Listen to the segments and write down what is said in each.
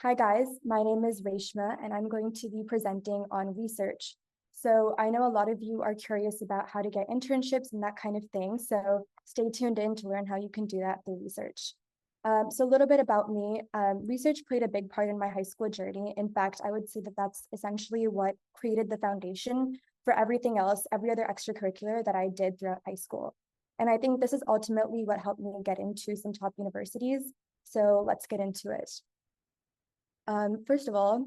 Hi guys, my name is Reshma and I'm going to be presenting on research. So I know a lot of you are curious about how to get internships and that kind of thing. So stay tuned in to learn how you can do that through research. So a little bit about me. Research played a big part in my high school journey. In fact, I would say that that's essentially what created the foundation for everything else, every other extracurricular that I did throughout high school. And I think this is ultimately what helped me get into some top universities. So let's get into it. First of all,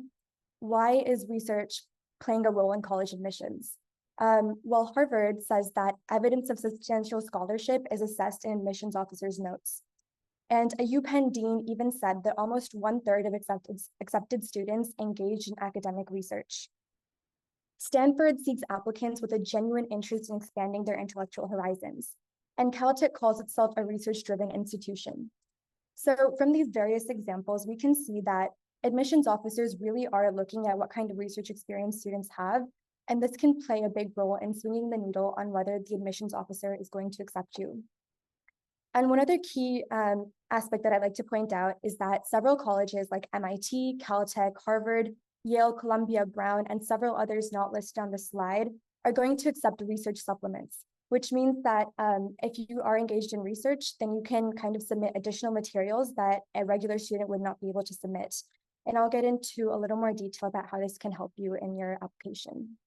why is research playing a role in college admissions? Well, Harvard says that evidence of substantial scholarship is assessed in admissions officers' notes. And a UPenn dean even said that almost 1/3 of accepted students engaged in academic research. Stanford seeks applicants with a genuine interest in expanding their intellectual horizons. And Caltech calls itself a research-driven institution. So from these various examples, we can see that admissions officers really are looking at what kind of research experience students have, and this can play a big role in swinging the needle on whether the admissions officer is going to accept you. And one other key aspect that I'd like to point out is that several colleges like MIT, Caltech, Harvard, Yale, Columbia, Brown, and several others not listed on the slide are going to accept research supplements, which means that if you are engaged in research, then you can kind of submit additional materials that a regular student would not be able to submit. And I'll get into a little more detail about how this can help you in your application.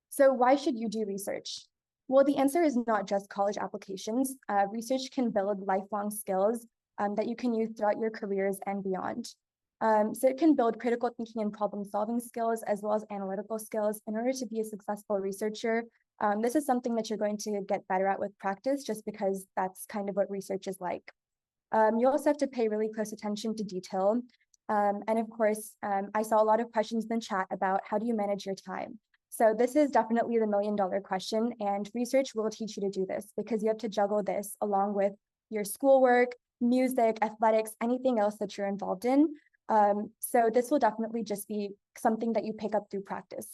So why should you do research? Well, the answer is not just college applications. Research can build lifelong skills that you can use throughout your careers and beyond. So it can build critical thinking and problem-solving skills as well as analytical skills in order to be a successful researcher. This is something that you're going to get better at with practice just because that's kind of what research is like. You also have to pay really close attention to detail. And of course, I saw a lot of questions in the chat about how do you manage your time? So this is definitely the million-dollar question, and research will teach you to do this because you have to juggle this along with your schoolwork, music, athletics, anything else that you're involved in. So this will definitely just be something that you pick up through practice.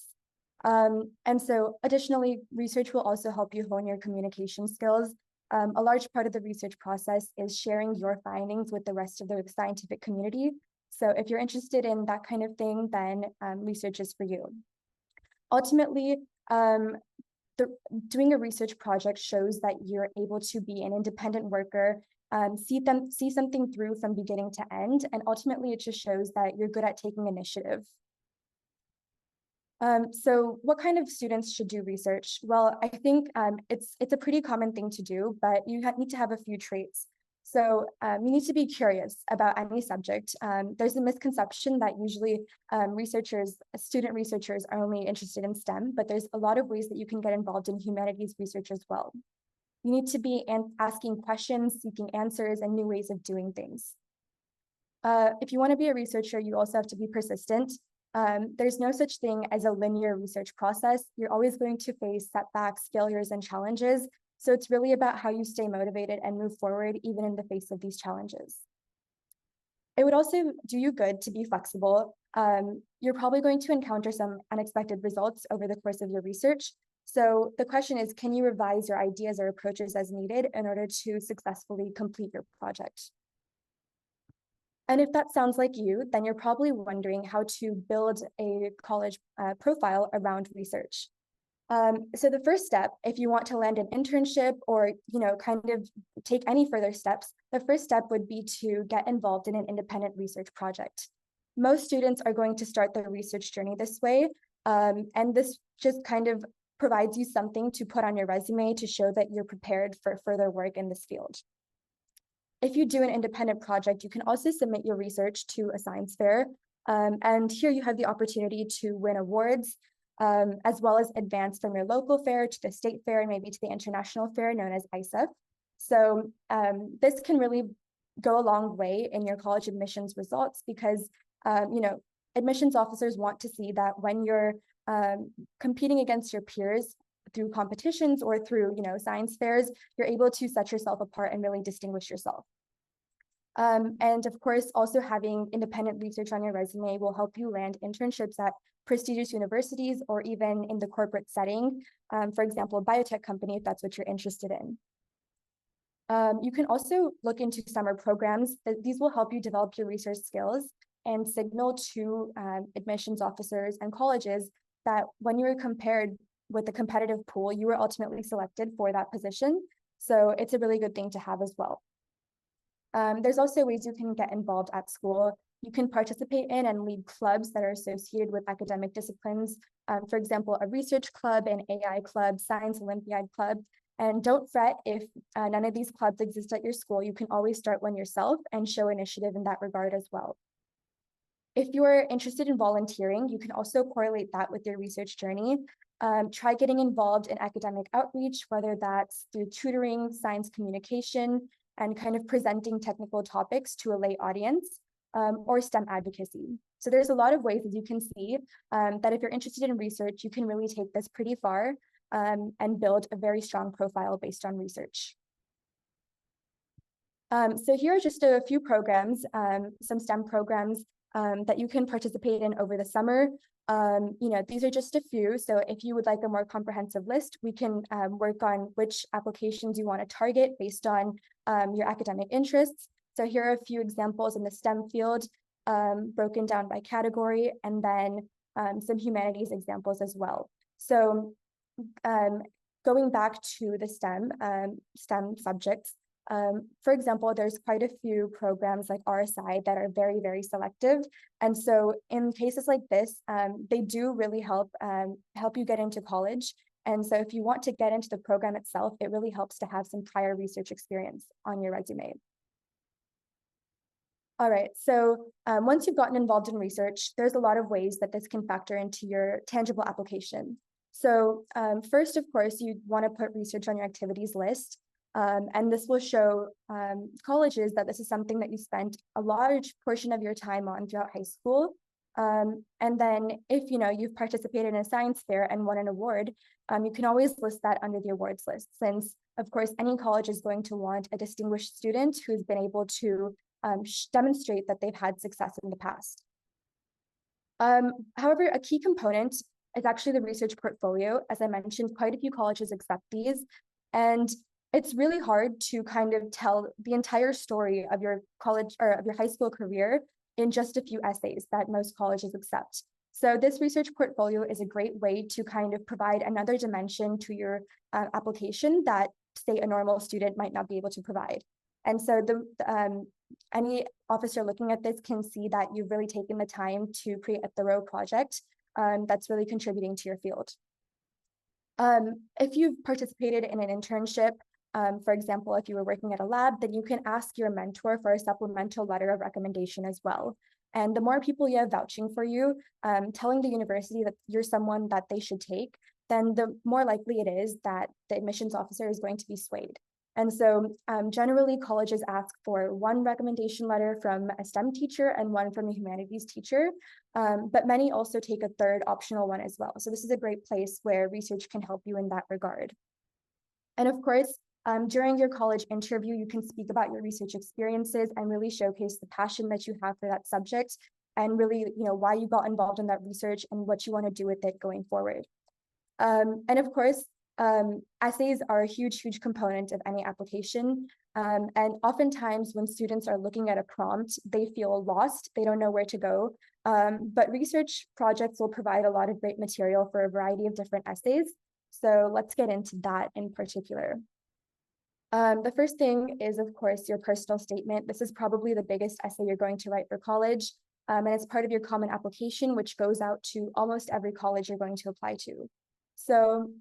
And so additionally, research will also help you hone your communication skills. A large part of the research process is sharing your findings with the rest of the scientific community. So if you're interested in that kind of thing, then research is for you. Ultimately, doing a research project shows that you're able to be an independent worker, see something through from beginning to end, and ultimately it just shows that you're good at taking initiative. So what kind of students should do research? Well, I think it's a pretty common thing to do, but you need to have a few traits. So you need to be curious about any subject. There's a misconception that usually student researchers are only interested in STEM, but there's a lot of ways that you can get involved in humanities research as well. You need to be asking questions, seeking answers, and new ways of doing things. If you want to be a researcher, you also have to be persistent. There's no such thing as a linear research process. You're always going to face setbacks, failures, and challenges. So it's really about how you stay motivated and move forward even in the face of these challenges. It would also do you good to be flexible. You're probably going to encounter some unexpected results over the course of your research. So the question is, can you revise your ideas or approaches as needed in order to successfully complete your project? And if that sounds like you, then you're probably wondering how to build a college profile around research. So the first step, if you want to land an internship or kind of take any further steps, the first step would be to get involved in an independent research project. Most students are going to start their research journey this way, and this just kind of provides you something to put on your resume to show that you're prepared for further work in this field. If you do an independent project, you can also submit your research to a science fair, and here you have the opportunity to win awards, as well as advance from your local fair to the state fair and maybe to the international fair known as ISEF. So this can really go a long way in your college admissions results because admissions officers want to see that when you're competing against your peers through competitions or through science fairs, you're able to set yourself apart and really distinguish yourself. And of course, also having independent research on your resume will help you land internships at prestigious universities or even in the corporate setting, for example, a biotech company, if that's what you're interested in. You can also look into summer programs. These will help you develop your research skills and signal to admissions officers and colleges that when you were compared with a competitive pool, you were ultimately selected for that position. So it's a really good thing to have as well. There's also ways you can get involved at school. You can participate in and lead clubs that are associated with academic disciplines. For example, a research club, an AI club, science Olympiad club. And don't fret if none of these clubs exist at your school. You can always start one yourself and show initiative in that regard as well. If you're interested in volunteering, you can also correlate that with your research journey. Try getting involved in academic outreach, whether that's through tutoring, science communication, and kind of presenting technical topics to a lay audience, or STEM advocacy. So there's a lot of ways, as you can see, that if you're interested in research, you can really take this pretty far and build a very strong profile based on research. So here are just a few programs, some STEM programs that you can participate in over the summer. These are just a few. So if you would like a more comprehensive list, we can work on which applications you want to target based on your academic interests. So here are a few examples in the STEM field, broken down by category, and then some humanities examples as well. So going back to the STEM subjects, for example, there's quite a few programs like RSI that are very, very selective. And so in cases like this, they do really help you get into college. And so if you want to get into the program itself, it really helps to have some prior research experience on your resume. All right, so once you've gotten involved in research, there's a lot of ways that this can factor into your tangible application. So first, of course, you want to put research on your activities list. And this will show colleges that this is something that you spent a large portion of your time on throughout high school. And then if you've participated in a science fair and won an award, you can always list that under the awards list, since of course any college is going to want a distinguished student who's been able to demonstrate that they've had success in the past. However, a key component is actually the research portfolio. As I mentioned, quite a few colleges accept these, and it's really hard to kind of tell the entire story of your college or of your high school career in just a few essays that most colleges accept. So this research portfolio is a great way to kind of provide another dimension to your application that, say, a normal student might not be able to provide. And so any officer looking at this can see that you've really taken the time to create a thorough project that's really contributing to your field. If you've participated in an internship, for example, if you were working at a lab, then you can ask your mentor for a supplemental letter of recommendation as well. And the more people you have vouching for you, telling the university that you're someone that they should take, then the more likely it is that the admissions officer is going to be swayed. And so generally colleges ask for one recommendation letter from a STEM teacher and one from a humanities teacher, but many also take a third optional one as well. So this is a great place where research can help you in that regard. And of course, during your college interview, you can speak about your research experiences and really showcase the passion that you have for that subject and really, why you got involved in that research and what you want to do with it going forward. And of course, essays are a huge, huge component of any application. And oftentimes when students are looking at a prompt, they feel lost, they don't know where to go. But research projects will provide a lot of great material for a variety of different essays. So let's get into that in particular. The first thing is, of course, your personal statement. This is probably the biggest essay you're going to write for college. And it's part of your common application, which goes out to almost every college you're going to apply to. So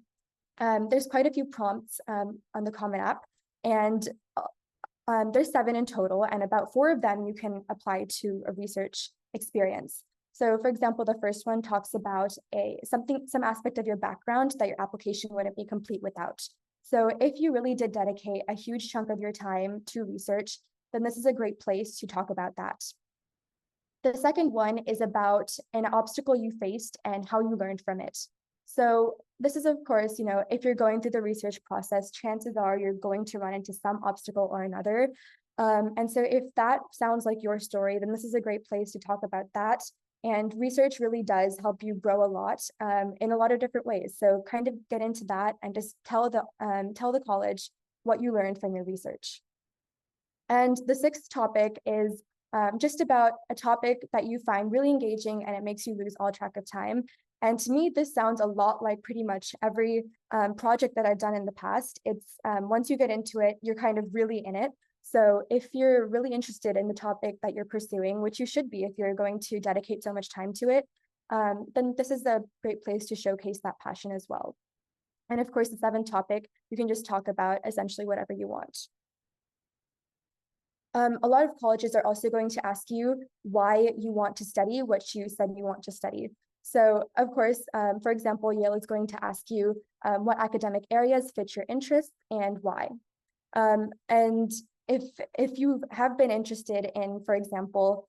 there's quite a few prompts on the Common App, and there's 7 in total, and about 4 of them you can apply to a research experience. So for example, the first one talks about some aspect of your background that your application wouldn't be complete without. So if you really did dedicate a huge chunk of your time to research, then this is a great place to talk about that. The second one is about an obstacle you faced and how you learned from it. So this is, of course, if you're going through the research process, chances are you're going to run into some obstacle or another. And so if that sounds like your story, then this is a great place to talk about that. And research really does help you grow a lot in a lot of different ways. So kind of get into that and just tell the college what you learned from your research. And the 6th topic is just about a topic that you find really engaging and it makes you lose all track of time. And to me, this sounds a lot like pretty much every project that I've done in the past. It's once you get into it, you're kind of really in it. So if you're really interested in the topic that you're pursuing, which you should be if you're going to dedicate so much time to it, then this is a great place to showcase that passion as well. And of course, the seventh topic, you can just talk about essentially whatever you want. A lot of colleges are also going to ask you why you want to study what you said you want to study. So of course, for example, Yale is going to ask you what academic areas fit your interests and why. And if you have been interested in, for example,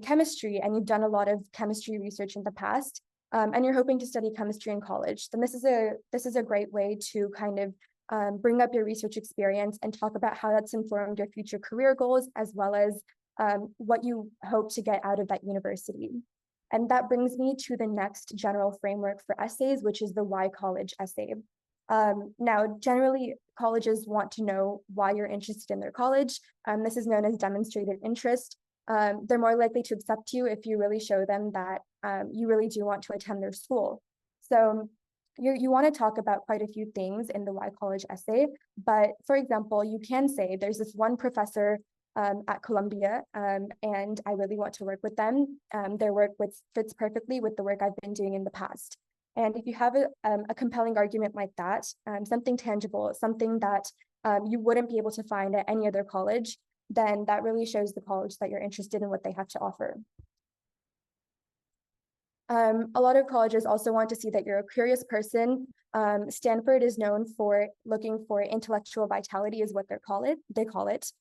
chemistry, and you've done a lot of chemistry research in the past, and you're hoping to study chemistry in college, then this is a great way to kind of bring up your research experience and talk about how that's informed your future career goals, as well as what you hope to get out of that university. And that brings me to the next general framework for essays, which is the why college essay. Now, generally, colleges want to know why you're interested in their college. This is known as demonstrated interest. They're more likely to accept you if you really show them that you really do want to attend their school. So you want to talk about quite a few things in the why college essay, but for example, you can say there's this one professor at Columbia, and I really want to work with them. Their work fits perfectly with the work I've been doing in the past. And if you have a compelling argument like that, something tangible, something that you wouldn't be able to find at any other college, then that really shows the college that you're interested in what they have to offer. A lot of colleges also want to see that you're a curious person. Stanford is known for looking for intellectual vitality, is what they call it.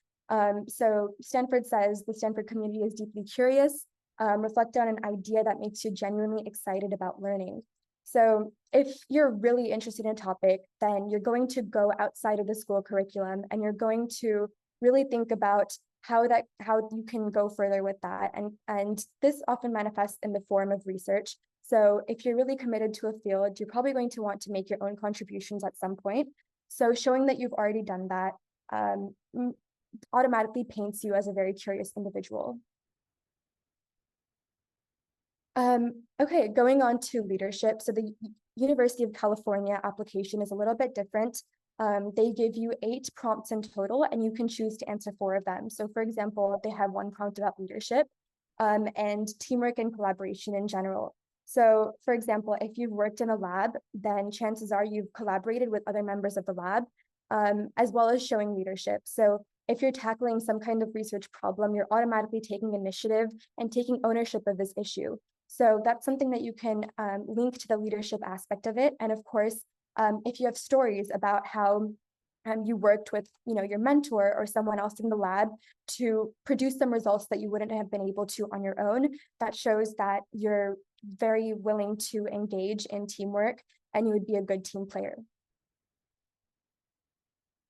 So Stanford says the Stanford community is deeply curious, reflect on an idea that makes you genuinely excited about learning. So if you're really interested in a topic, then you're going to go outside of the school curriculum and you're going to really think about how you can go further with that. And this often manifests in the form of research. So if you're really committed to a field, you're probably going to want to make your own contributions at some point. So showing that you've already done that automatically paints you as a very curious individual. Okay, going on to leadership. So the University of California application is a little bit different. They give you 8 prompts in total, and you can choose to answer 4 of them. So for example, they have one prompt about leadership and teamwork and collaboration in general. So for example, if you've worked in a lab, then chances are you've collaborated with other members of the lab, as well as showing leadership. So if you're tackling some kind of research problem, you're automatically taking initiative and taking ownership of this issue. So that's something that you can link to the leadership aspect of it. And of course, if you have stories about how you worked with your mentor or someone else in the lab to produce some results that you wouldn't have been able to on your own, that shows that you're very willing to engage in teamwork and you would be a good team player.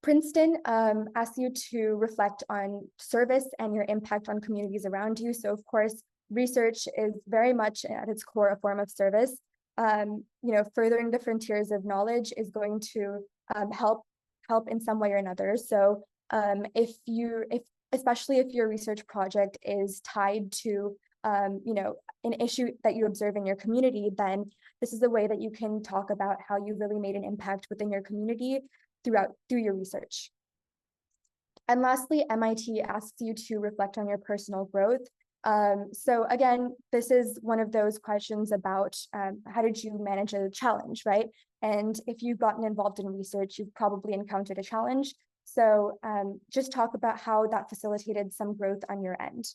Princeton asks you to reflect on service and your impact on communities around you. So of course, research is very much at its core a form of service. Furthering the frontiers of knowledge is going to help in some way or another. So especially if your research project is tied to an issue that you observe in your community, then this is a way that you can talk about how you really made an impact within your community through your research. And lastly, MIT asks you to reflect on your personal growth. So again, this is one of those questions about how did you manage a challenge, right? And if you've gotten involved in research, you've probably encountered a challenge. So just talk about how that facilitated some growth on your end.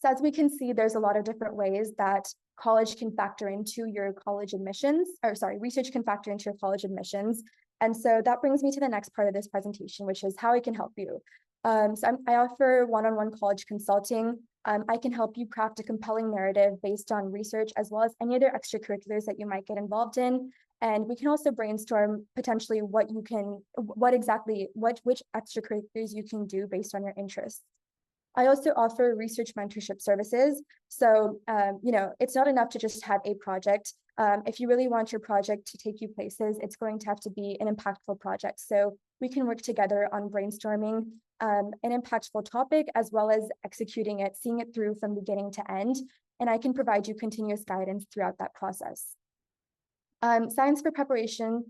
So as we can see, there's a lot of different ways that college can factor into your college admissions, research can factor into your college admissions. And so that brings me to the next part of this presentation, which is how I can help you. I offer one-on-one college consulting. I can help you craft a compelling narrative based on research, as well as any other extracurriculars that you might get involved in. And we can also brainstorm potentially which extracurriculars you can do based on your interests. I also offer research mentorship services. So, it's not enough to just have a project. If you really want your project to take you places, it's going to have to be an impactful project. So we can work together on brainstorming an impactful topic, as well as executing it, seeing it through from beginning to end. And I can provide you continuous guidance throughout that process. Science fair preparation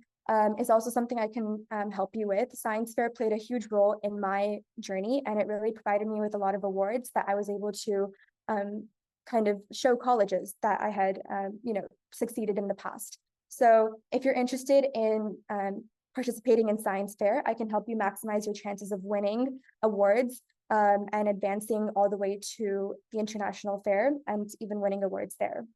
is also something I can help you with. Science fair played a huge role in my journey, and it really provided me with a lot of awards that I was able to kind of show colleges that I had, succeeded in the past. So if you're interested in participating in science fair, I can help you maximize your chances of winning awards and advancing all the way to the international fair and even winning awards there.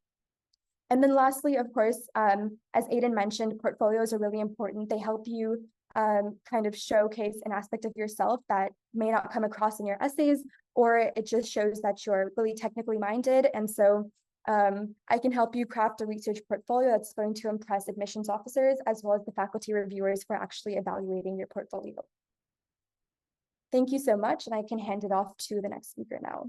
And then lastly, of course, as Aiden mentioned, portfolios are really important. They help you kind of showcase an aspect of yourself that may not come across in your essays, or it just shows that you're really technically minded. And so I can help you craft a research portfolio that's going to impress admissions officers as well as the faculty reviewers for actually evaluating your portfolio. Thank you so much, and I can hand it off to the next speaker now.